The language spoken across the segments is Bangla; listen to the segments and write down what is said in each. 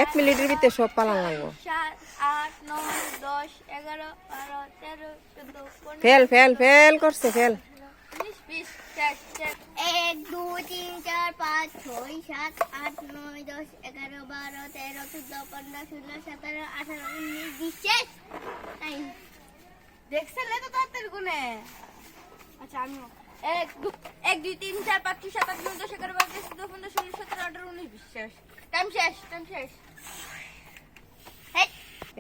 1 মিনিটের ভিতরে সব পালান লাগবো। 7 8 9 10 11 12 13 14 15 ফেল ফেল ফেল করছে ফেল। 19 20 1 2 3 4 5 6 7 8 9 10 11 12 13 14 15 16 17 18 19 20 টাইম দেখছেন না তো তাড়াতাড়ি গুনে। আচ্ছা আমিও 1 2 3 4 5 6 7 8 9 10 11 12 13 14 15 16 17 18 19 20 শেষ টাইম শেষ।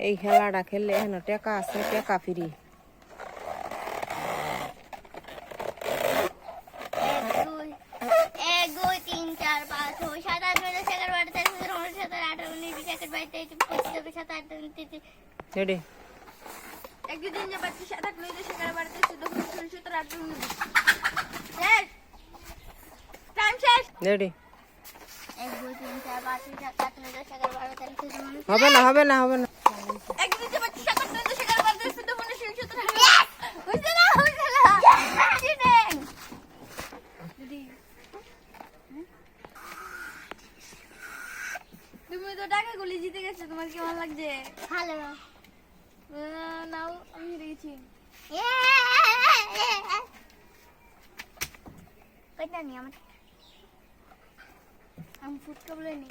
এই খেলাটা খেললে এখানে টাকা আছে, টাকা ফ্রি। 1 2 3 4 5 6 7 8 9 10 11 12 13 14 15 16 17 18 19 20 21 22 23 24 25 27 28 29 রেডি 1 2 3 4 5 6 7 8 9 10 11 12 13 14 15 16 17 18 19 শেষ টাইম শেষ রেডি 1 2 3 4 5 6 7 8 9 10 11 12 13 14 হবে না হবে না হবে না। 1 2 3 4 5 6 7 8 9 10 11 12 13 14 15 16 17 18 হইছে না দিদি তুমি তো টাকা গুলি জিতে গেছো, তোমার কেমন লাগছে? ভালো। নাও আমি হেরে গেছি। কইতা নি আমার আমি ফুটকা বলে নি।